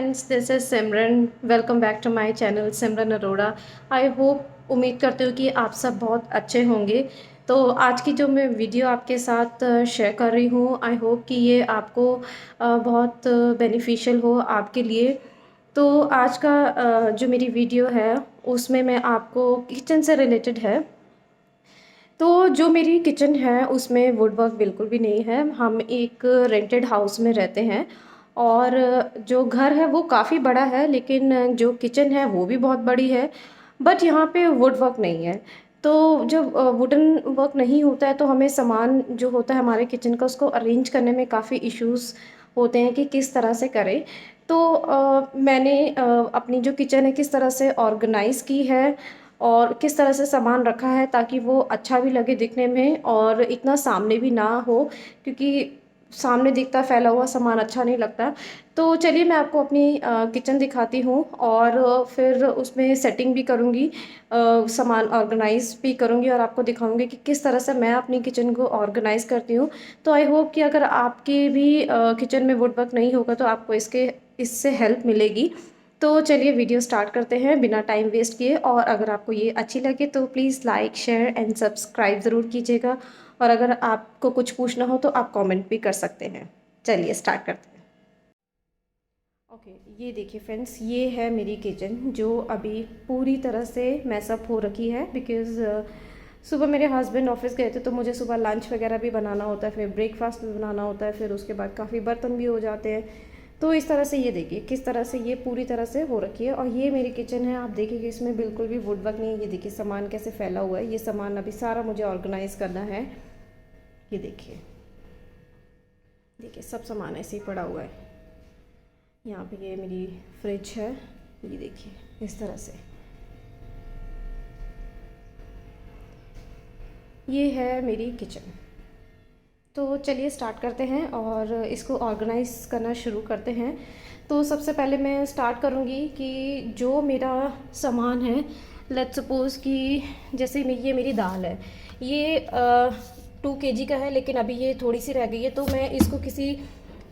Friends, this is Simran. Welcome back to my channel Simran Arora. I hope, उम्मीद करती हूँ कि आप सब बहुत अच्छे होंगे। तो आज की जो मैं वीडियो आपके साथ शेयर कर रही हूँ, आई होप कि ये आपको बहुत बेनिफिशियल हो आपके लिए। तो आज का जो मेरी वीडियो है उसमें मैं आपको किचन से रिलेटेड है। तो जो मेरी किचन है उसमें वुड वर्क बिल्कुल भी नहीं है। हम एक रेंटेड हाउस में रहते हैं और जो घर है वो काफ़ी बड़ा है, लेकिन जो किचन है वो भी बहुत बड़ी है। बट यहाँ पे वुड वर्क नहीं है। तो जब वुडन वर्क नहीं होता है तो हमें सामान जो होता है हमारे किचन का उसको अरेंज करने में काफ़ी इश्यूज़ होते हैं कि किस तरह से करें। तो मैंने अपनी जो किचन है किस तरह से ऑर्गेनाइज़ की है और किस तरह से सामान रखा है ताकि वो अच्छा भी लगे दिखने में और इतना सामने भी ना हो, क्योंकि सामने दिखता फैला हुआ सामान अच्छा नहीं लगता। तो चलिए मैं आपको अपनी किचन दिखाती हूँ और फिर उसमें सेटिंग भी करूँगी, सामान ऑर्गेनाइज़ भी करूँगी और आपको दिखाऊँगी कि किस तरह से मैं अपनी किचन को ऑर्गेनाइज़ करती हूँ। तो आई होप कि अगर आपके भी किचन में वुड वर्क नहीं होगा तो आपको इससे हेल्प मिलेगी। तो चलिए वीडियो स्टार्ट करते हैं बिना टाइम वेस्ट किए। और अगर आपको ये अच्छी लगे तो please like share and subscribe ज़रूर कीजिएगा। और अगर आपको कुछ पूछना हो तो आप कमेंट भी कर सकते हैं। चलिए स्टार्ट करते हैं। ओके, ये देखिए फ्रेंड्स, ये है मेरी किचन जो अभी पूरी तरह से मैसअप हो रखी है। बिकॉज़ सुबह मेरे हस्बैंड ऑफिस गए थे तो मुझे सुबह लंच वगैरह भी बनाना होता है, फिर ब्रेकफास्ट भी बनाना होता है, फिर उसके बाद काफ़ी बर्तन भी हो जाते हैं। तो इस तरह से ये देखिए किस तरह से ये पूरी तरह से हो रखी है। और ये मेरी किचन है, आप देखिए कि इसमें बिल्कुल भी वुड वर्क नहीं है। ये देखिए सामान कैसे फैला हुआ है। ये सामान अभी सारा मुझे ऑर्गेनाइज़ करना है। ये देखिए, देखिए सब सामान ऐसे ही पड़ा हुआ है। यहाँ पे ये मेरी फ्रिज है, ये देखिए इस तरह से। ये है मेरी किचन। तो चलिए स्टार्ट करते हैं और इसको ऑर्गेनाइज़ करना शुरू करते हैं। तो सबसे पहले मैं स्टार्ट करूँगी कि जो मेरा सामान है, लेट्स सपोज़ कि जैसे ये मेरी दाल है, ये 2 kg का है, लेकिन अभी ये थोड़ी सी रह गई है तो मैं इसको किसी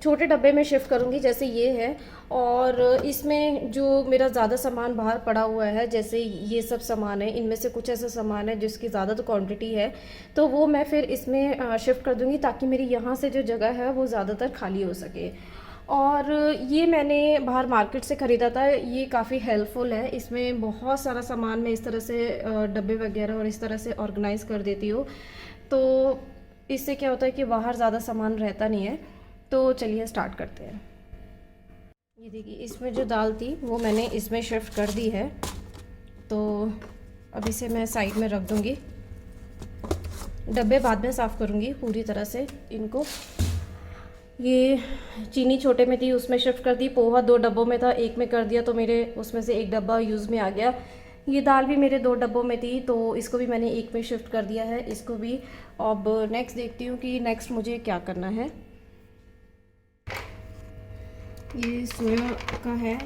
छोटे डब्बे में शिफ्ट करूँगी जैसे ये है। और इसमें जो मेरा ज़्यादा सामान बाहर पड़ा हुआ है, जैसे ये सब सामान है, इनमें से कुछ ऐसा सामान है जिसकी ज़्यादा तो क्वांटिटी है, तो वो मैं फिर इसमें शिफ्ट कर दूँगी ताकि मेरी यहाँ से जो जगह है वो ज़्यादातर खाली हो सके। और ये मैंने बाहर मार्केट से ख़रीदा था, ये काफ़ी हेल्पफुल है। इसमें बहुत सारा सामान मैं इस तरह से डब्बे वगैरह और इस तरह से ऑर्गेनाइज़ कर देती हूँ। तो इससे क्या होता है कि बाहर ज़्यादा सामान रहता नहीं है। तो चलिए स्टार्ट करते हैं। ये देखिए इसमें जो दाल थी वो मैंने इसमें शिफ्ट कर दी है। तो अब इसे मैं साइड में रख दूँगी। डब्बे बाद में साफ़ करूँगी पूरी तरह से इनको। ये चीनी छोटे में थी उसमें शिफ्ट कर दी, पोहा 2 डब्बों में था, एक में कर दिया तो मेरे उसमें से 1 डब्बा यूज़ में आ गया। ये दाल भी मेरे 2 डब्बों में थी तो इसको भी मैंने एक में शिफ्ट कर दिया है, इसको भी। अब नेक्स्ट देखती हूँ कि नेक्स्ट मुझे क्या करना है। ये सोया का है,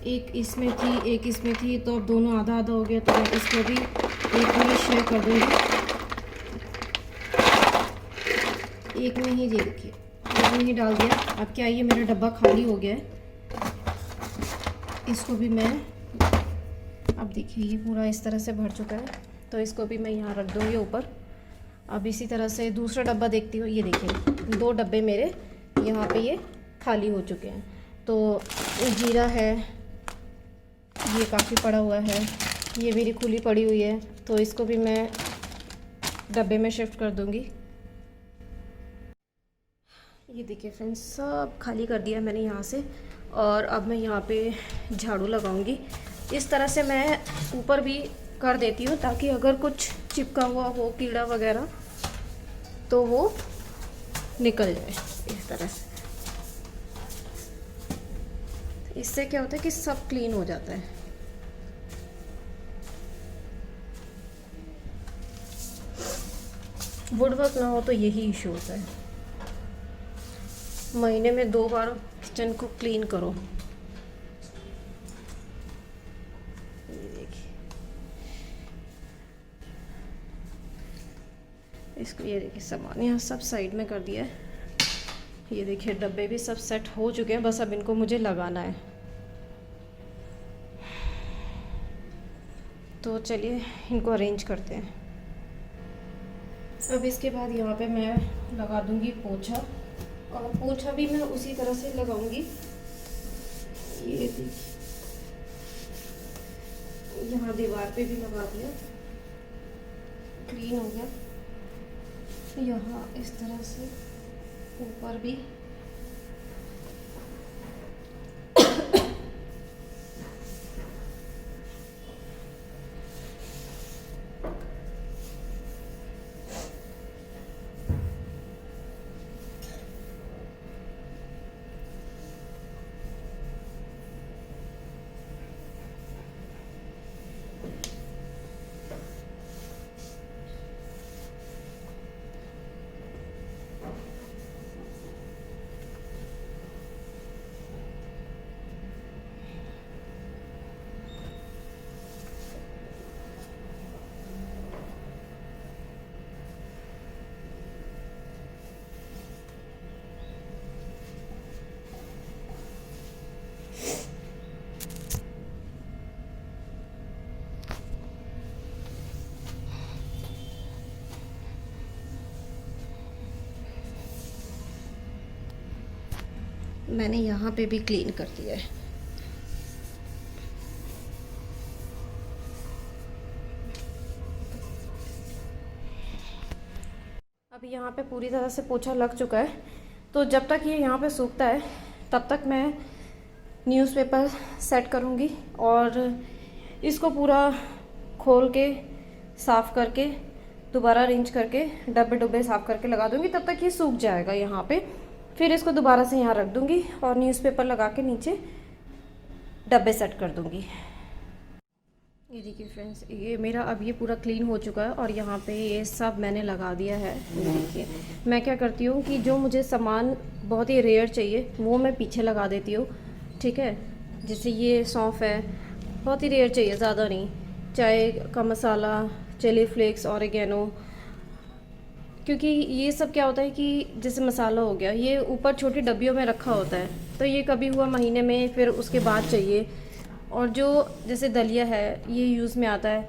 एक इसमें थी एक इसमें थी, तो अब दोनों आधा आधा हो गया तो मैं इसको भी एक में शेयर कर दूँगी। एक में ही ये देखिए, एक में ही डाल दिया। अब क्या, ये मेरा डब्बा खाली हो गया है, इसको भी मैं, अब देखिए ये पूरा इस तरह से भर चुका है तो इसको भी मैं यहाँ रख दूँगी ऊपर। अब इसी तरह से दूसरा डब्बा देखती हूँ। ये देखिए 2 डब्बे मेरे यहाँ पे ये खाली हो चुके हैं। तो जीरा है, ये काफ़ी पड़ा हुआ है, ये मेरी खुली पड़ी हुई है तो इसको भी मैं डब्बे में शिफ्ट कर दूँगी। ये देखिए फ्रेंड्स, सब खाली कर दिया मैंने यहाँ से। और अब मैं यहाँ पे झाड़ू लगाऊंगी। इस तरह से मैं ऊपर भी कर देती हूँ ताकि अगर कुछ चिपका हुआ हो, कीड़ा वगैरह, तो वो निकल जाए इस तरह से। इससे क्या होता है कि सब क्लीन हो जाता है। वुड वर्क ना हो तो यही इशू होता है। महीने में 2 बार किचन को क्लीन करो। ये देखिए, इसको ये देखिए सामान यहाँ सब साइड में कर दिया है। ये देखिए डब्बे भी सब सेट हो चुके हैं, बस अब इनको मुझे लगाना है। तो चलिए इनको अरेंज करते हैं। अब इसके बाद यहाँ पे मैं लगा दूँगी पोछा, और पोछा भी मैं उसी तरह से लगाऊंगी। ये देखिए, यहाँ दीवार पे भी लगा दिया, क्लीन हो गया। यहाँ इस तरह से ऊपर भी। मैंने यहाँ पे भी क्लीन कर दिया है। अभी यहाँ पे पूरी तरह से पोछा लग चुका है, तो जब तक ये यहाँ पे सूखता है तब तक मैं न्यूज़पेपर सेट करूँगी और इसको पूरा खोल के साफ़ करके दोबारा अरेंज करके डब्बे डब्बे साफ़ करके लगा दूँगी। तब तक ये सूख जाएगा यहाँ पे। फिर इसको दोबारा से यहाँ रख दूँगी और न्यूज़पेपर लगा के नीचे डब्बे सेट कर दूँगी। ये देखिए फ्रेंड्स, ये मेरा अब ये पूरा क्लीन हो चुका है और यहाँ पे ये सब मैंने लगा दिया है। देखिए मैं क्या करती हूँ कि जो मुझे सामान बहुत ही रेयर चाहिए वो मैं पीछे लगा देती हूँ, ठीक है। जैसे ये सौंफ है, बहुत ही रेयर चाहिए, ज़्यादा नहीं। चाय का मसाला, चिली फ्लेक्स, ऑरिगेनो, क्योंकि ये सब क्या होता है कि जैसे मसाला हो गया, ये ऊपर छोटी डब्बियों में रखा होता है, तो ये कभी हुआ महीने में, फिर उसके बाद चाहिए। और जो जैसे दलिया है ये यूज़ में आता है,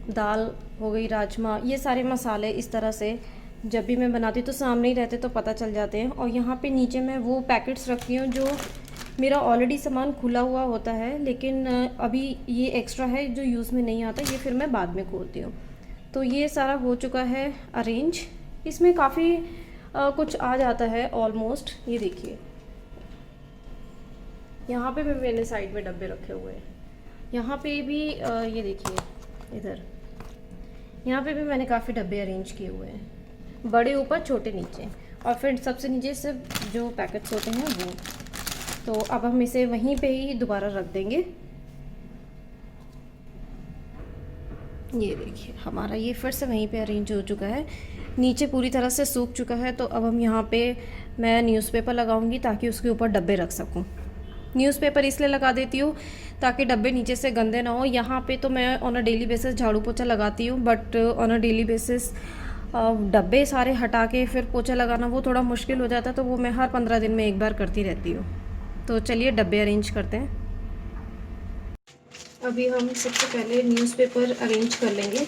दाल हो गई, राजमा, ये सारे मसाले इस तरह से जब भी मैं बनाती हूँ तो सामने ही रहते तो पता चल जाते हैं। और यहाँ पे नीचे मैं वो पैकेट्स रखती हूँ जो मेरा ऑलरेडी सामान खुला हुआ होता है, लेकिन अभी ये एक्स्ट्रा है जो यूज़ में नहीं आता, ये फिर मैं बाद में खोलती हूँ। तो ये सारा हो चुका है अरेंज। इसमें काफ़ी कुछ आ जाता है ऑलमोस्ट। ये देखिए यहाँ पे भी मैंने साइड में डब्बे रखे हुए हैं। यहाँ पे भी ये देखिए इधर, यहाँ पे भी मैंने काफ़ी डब्बे अरेंज किए हुए हैं, बड़े ऊपर छोटे नीचे, और फिर सबसे नीचे सिर्फ जो पैकेट्स होते हैं वो। तो अब हम इसे वहीं पे ही दोबारा रख देंगे। ये देखिए हमारा ये फिर से वहीं पे अरेंज हो चुका है, नीचे पूरी तरह से सूख चुका है। तो अब हम यहाँ पे मैं न्यूज़पेपर लगाऊंगी ताकि उसके ऊपर डब्बे रख सकूँ। न्यूज़पेपर इसलिए लगा देती हूँ ताकि डब्बे नीचे से गंदे ना हो। यहाँ पे तो मैं ऑन अ डेली बेसिस झाड़ू पोछा लगाती हूँ, but on a daily basis डब्बे सारे हटा के फिर पोछा लगाना वो थोड़ा मुश्किल हो जाता है, तो वो मैं हर 15 दिन में एक बार करती रहती हूँ। तो चलिए डब्बे अरेंज करते हैं। अभी हम सबसे पहले न्यूज़पेपर अरेंज कर लेंगे।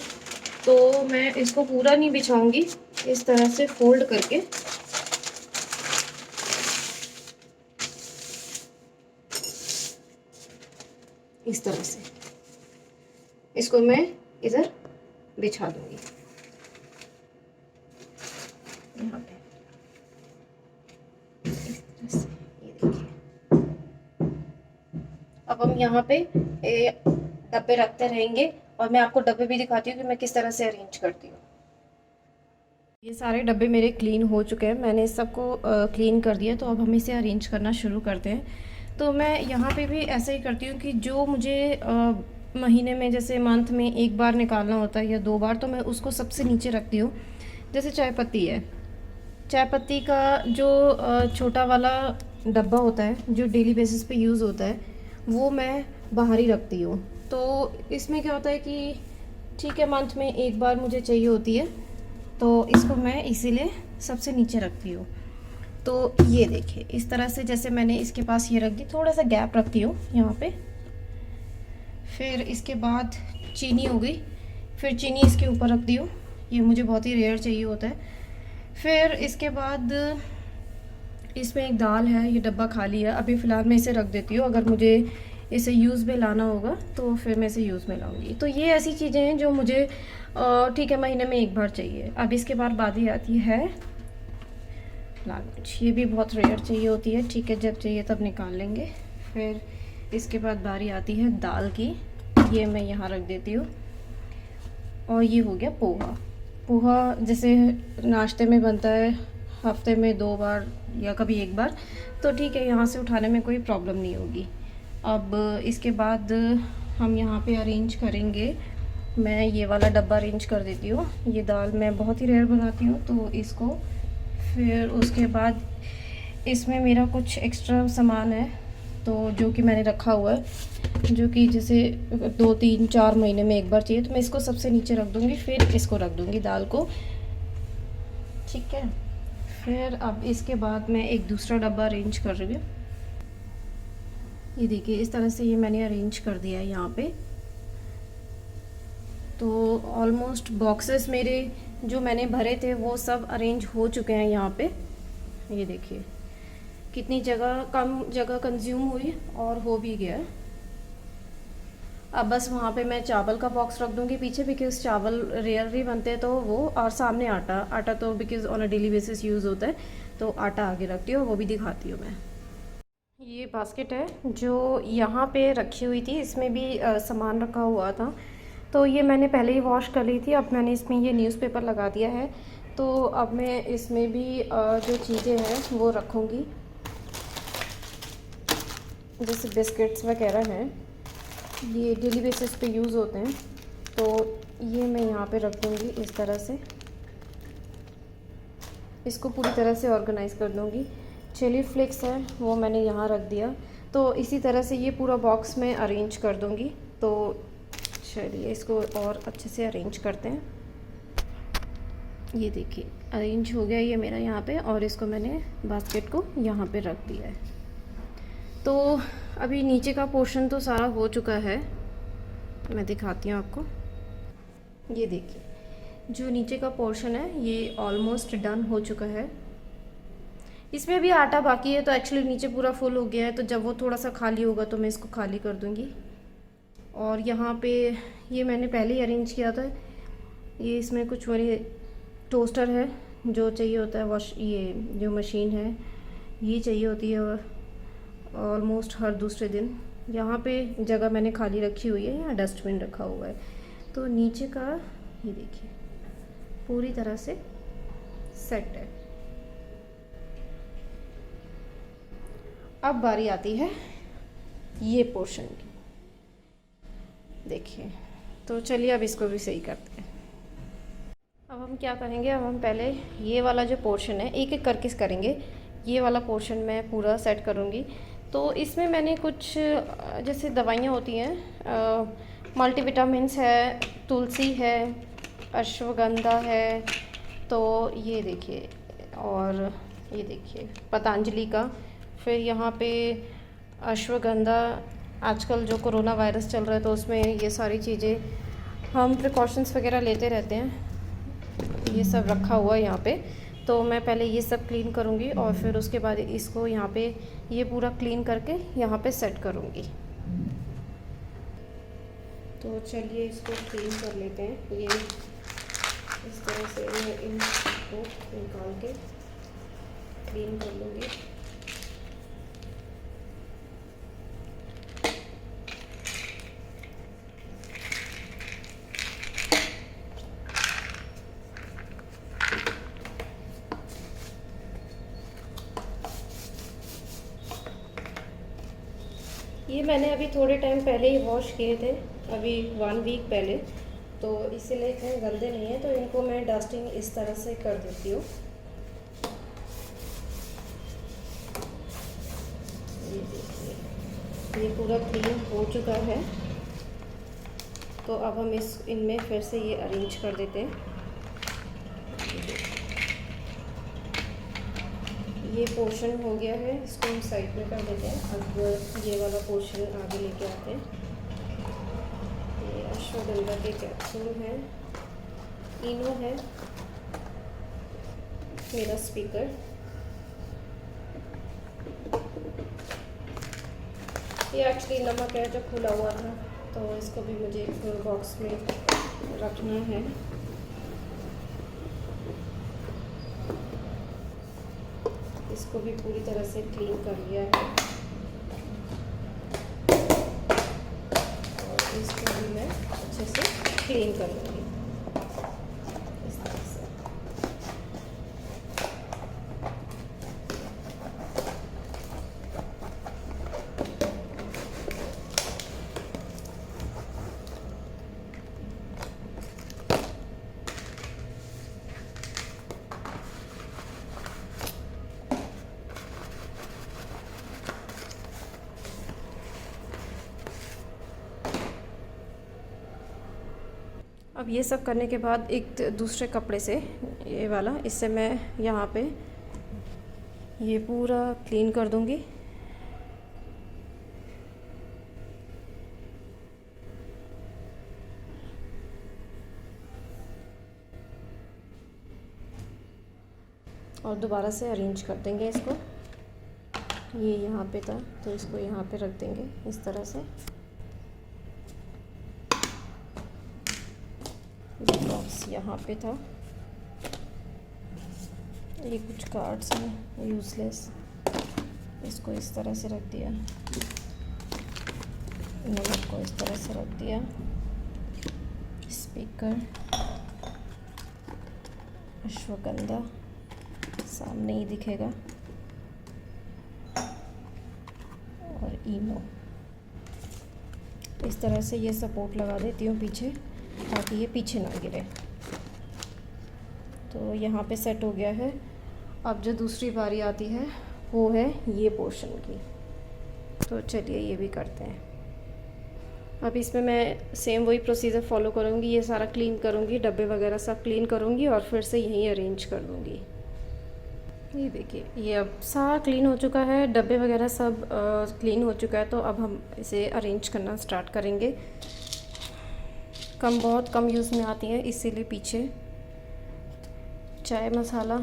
तो मैं इसको पूरा नहीं बिछाऊंगी, इस तरह से फोल्ड करके इस तरह से इसको मैं इधर बिछा दूंगी यहाँ पे, इस तरह से। ये देखिए अब हम यहाँ पे डब्बे रखते रहेंगे और मैं आपको डब्बे भी दिखाती हूँ कि मैं किस तरह से अरेंज करती हूँ। ये सारे डब्बे मेरे क्लीन हो चुके हैं, मैंने इस सबको क्लीन कर दिया। तो अब हम इसे अरेंज करना शुरू करते हैं। तो मैं यहाँ पे भी ऐसे ही करती हूँ कि जो मुझे महीने में, जैसे मंथ में एक बार निकालना होता है या 2 बार, तो मैं उसको सबसे नीचे रखती हूँ। जैसे चाय पत्ती है, चाय पत्ती का जो छोटा वाला डब्बा होता है जो डेली बेसिस पे यूज़ होता है, वो मैं बाहर ही रखती हूँ। तो इसमें क्या होता है कि ठीक है, मंथ में एक बार मुझे चाहिए होती है, तो इसको मैं इसीलिए सबसे नीचे रखती हूँ। तो ये देखिए इस तरह से, जैसे मैंने इसके पास ये रख दी, थोड़ा सा गैप रखती हूँ यहाँ पे। फिर इसके बाद चीनी हो गई, फिर चीनी इसके ऊपर रख दी हूँ, ये मुझे बहुत ही रेयर चाहिए होता है। फिर इसके बाद इसमें एक दाल है, ये डब्बा खाली है, अभी फ़िलहाल मैं इसे रख देती हूँ, अगर मुझे इसे यूज़ में लाना होगा तो फिर मैं इसे यूज़ में लाऊंगी। तो ये ऐसी चीज़ें हैं जो मुझे ठीक है महीने में एक बार चाहिए। अब इसके बाद बारी आती है लाल मिर्च, ये भी बहुत रेयर चाहिए होती है, ठीक है जब चाहिए तब निकाल लेंगे। फिर इसके बाद बारी आती है दाल की, ये मैं यहाँ रख देती हूँ। और ये हो गया पोहा। पोहा जैसे नाश्ते में बनता है हफ्ते में 2 बार या कभी 1 बार, तो ठीक है यहाँ से उठाने में कोई प्रॉब्लम नहीं होगी। अब इसके बाद हम यहाँ पे अरेंज करेंगे, मैं ये वाला डब्बा अरेंज कर देती हूँ। ये दाल मैं बहुत ही रेयर बनाती हूँ तो इसको, फिर उसके बाद इसमें मेरा कुछ एक्स्ट्रा सामान है तो जो कि मैंने रखा हुआ है, जो कि जैसे 2, 3, 4 महीने में एक बार चाहिए, तो मैं इसको सबसे नीचे रख दूँगी, फिर इसको रख दूँगी दाल को, ठीक है। फिर अब इसके बाद मैं एक दूसरा डब्बा अरेंज कर रही हूँ। ये देखिए इस तरह से ये मैंने अरेंज कर दिया है यहाँ पे। तो ऑलमोस्ट बॉक्सेस मेरे जो मैंने भरे थे वो सब अरेंज हो चुके हैं यहाँ पे। ये देखिए कितनी जगह, कम जगह कंज्यूम हुई और हो भी गया। अब बस वहाँ पे मैं चावल का बॉक्स रख दूँगी पीछे, बिकॉज़ चावल रेयरली बनते हैं तो वो, और सामने आटा तो because on a daily basis use होता है, तो आटा आगे रखती हूँ, वो भी दिखाती हूँ मैं। ये बास्केट है जो यहाँ पे रखी हुई थी, इसमें भी सामान रखा हुआ था, तो ये मैंने पहले ही वॉश कर ली थी। अब मैंने इसमें ये न्यूज़पेपर लगा दिया है, तो अब मैं इसमें भी जो चीज़ें हैं वो रखूँगी, जैसे बिस्किट्स वगैरह हैं, ये डेली बेसिस पे यूज़ होते हैं, तो ये मैं यहाँ पे रख दूँगी इस तरह से, इसको पूरी तरह से ऑर्गेनाइज़ कर दूँगी। चिली फ्लेक्स है वो मैंने यहाँ रख दिया, तो इसी तरह से ये पूरा बॉक्स में अरेंज कर दूँगी। तो चलिए इसको और अच्छे से अरेंज करते हैं। ये देखिए अरेंज हो गया ये मेरा यहाँ पे, और इसको मैंने बास्केट को यहाँ पे रख दिया है। तो अभी नीचे का पोर्शन तो सारा हो चुका है, मैं दिखाती हूँ आपको। ये देखिए जो नीचे का पोर्शन है ये ऑलमोस्ट डन हो चुका है। इसमें भी आटा बाकी है, तो एक्चुअली नीचे पूरा फुल हो गया है, तो जब वो थोड़ा सा खाली होगा तो मैं इसको खाली कर दूँगी। और यहाँ पे ये मैंने पहले ही अरेंज किया था, ये इसमें कुछ मेरे टोस्टर है जो चाहिए होता है, वॉश ये जो मशीन है ये चाहिए होती है ऑलमोस्ट हर दूसरे दिन। यहाँ पे जगह मैंने खाली रखी हुई है, यहाँ डस्टबिन रखा हुआ है। तो नीचे का ये देखिए पूरी तरह से सेट है। अब बारी आती है ये पोर्शन की, देखिए। तो चलिए अब इसको भी सही करते हैं। अब हम क्या करेंगे, अब हम पहले ये वाला जो पोर्शन है एक एक करके करेंगे। ये वाला पोर्शन मैं पूरा सेट करूँगी। तो इसमें मैंने कुछ जैसे दवाइयाँ होती हैं, मल्टीविटामिन्स है, तुलसी है, अश्वगंधा है, तो ये देखिए, और ये देखिए पतंजलि का। फिर यहाँ पे अश्वगंधा, आजकल जो कोरोना वायरस चल रहा है तो उसमें ये सारी चीज़ें हम प्रिकॉशंस वगैरह लेते रहते हैं, ये सब रखा हुआ है यहाँ पे। तो मैं पहले ये सब क्लीन करूँगी और फिर उसके बाद इसको यहाँ पे ये पूरा क्लीन करके यहाँ पे सेट करूँगी। तो चलिए इसको क्लीन कर लेते हैं। ये इस तरह से मैं इनको निकाल के क्लीन कर लूँगी। ये मैंने अभी थोड़े टाइम पहले ही वॉश किए थे, अभी 1 वीक पहले, तो इसीलिए इतने गंदे नहीं हैं। तो इनको मैं डस्टिंग इस तरह से कर देती हूँ। ये देखिए ये पूरा क्लीन हो चुका है। तो अब हम इनमें फिर से ये अरेंज कर देते हैं। ये पोर्शन हो गया है, इसको हम साइड में कर देते हैं। अब ये वाला पोर्शन आगे लेके आते हैं। ये अश्वगंधा के कैप्सूल हैं, इनो है, मेरा स्पीकर, ये एक्चुअली नमक है जो खुला हुआ था, तो इसको भी मुझे एक बॉक्स में रखना है। इसको भी पूरी तरह से क्लीन कर लिया है और इसको भी मैं अच्छे से क्लीन कर लूँगी इस तरह से। अब ये सब करने के बाद एक दूसरे कपड़े से, ये वाला, इससे मैं यहाँ पे ये पूरा क्लीन कर दूँगी। और दोबारा से अरेंज कर देंगे इसको। ये यहाँ पे था तो इसको यहाँ पे रख देंगे इस तरह से। बॉक्स यहाँ पे था, ये कुछ कार्ड्स हैं यूज़लेस, इसको इस तरह से रख दिया, नमक को इस तरह से रख दिया, स्पीकर, अश्वगंधा सामने ही दिखेगा, और इनो। इस तरह से ये सपोर्ट लगा देती हूँ पीछे, ताकि ये पीछे ना गिरे। तो यहाँ पे सेट हो गया है। अब जो दूसरी बारी आती है वो है ये पोर्शन की, तो चलिए ये भी करते हैं। अब इसमें मैं सेम वही प्रोसीजर फॉलो करूँगी, ये सारा क्लीन करूँगी, डब्बे वगैरह सब क्लीन करूँगी और फिर से यहीं अरेंज कर दूँगी। ये देखिए, ये अब सारा क्लीन हो चुका है, डब्बे वगैरह सब क्लीन हो चुका है। तो अब हम इसे अरेंज करना स्टार्ट करेंगे। बहुत कम यूज़ में आती है, इसीलिए पीछे चाय मसाला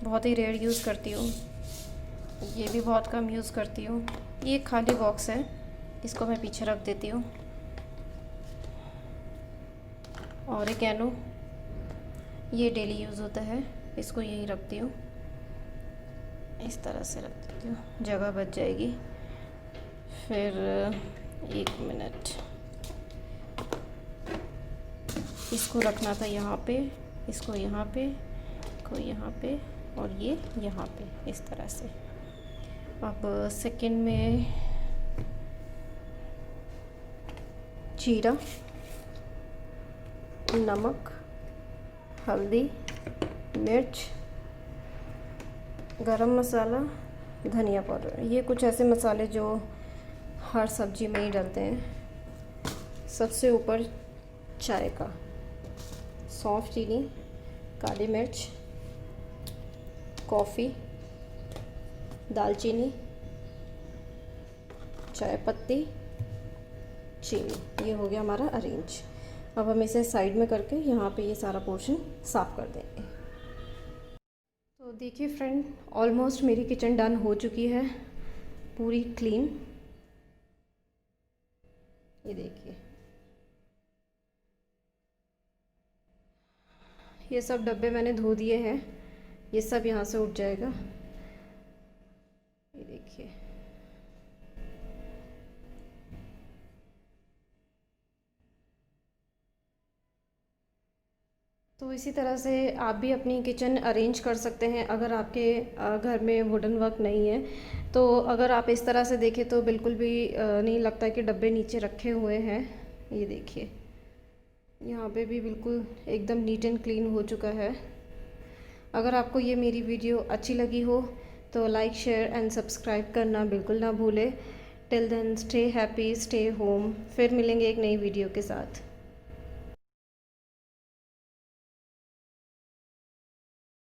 बहुत ही रेयर यूज़ करती हूँ, ये भी बहुत कम यूज़ करती हूँ। ये खाली बॉक्स है, इसको मैं पीछे रख देती हूँ। ऑरिगेनो, ये डेली यूज़ होता है, इसको यहीं रखती हूँ, इस तरह से रख देती हूँ, जगह बच जाएगी। फिर 1 मिनट, इसको रखना था यहाँ पे, इसको यहाँ पे, को यहाँ पे, और ये यहाँ पे, इस तरह से। अब सेकंड में जीरा, नमक, हल्दी, मिर्च, गरम मसाला, धनिया पाउडर, ये कुछ ऐसे मसाले जो हर सब्जी में ही डलते हैं। सबसे ऊपर चाय का, सौंफ, चीनी, काली मिर्च, कॉफ़ी, दालचीनी, चाय पत्ती, चीनी, ये हो गया हमारा अरेंज। अब हम इसे साइड में करके यहाँ पे ये सारा पोर्शन साफ़ कर देंगे। तो देखिए फ्रेंड, ऑलमोस्ट मेरी किचन डन हो चुकी है, पूरी क्लीन। ये देखिए, ये सब डब्बे मैंने धो दिए हैं, ये सब यहाँ से उठ जाएगा। ये देखिए, तो इसी तरह से आप भी अपनी किचन अरेंज कर सकते हैं अगर आपके घर में वुडन वर्क नहीं है। तो अगर आप इस तरह से देखें तो बिल्कुल भी नहीं लगता कि डब्बे नीचे रखे हुए हैं। ये देखिए, यहाँ पे भी बिल्कुल एकदम नीट एंड क्लीन हो चुका है। अगर आपको ये मेरी वीडियो अच्छी लगी हो तो लाइक, शेयर एंड सब्सक्राइब करना बिल्कुल ना भूलें। Till then stay happy, stay home. फिर मिलेंगे एक नई वीडियो के साथ।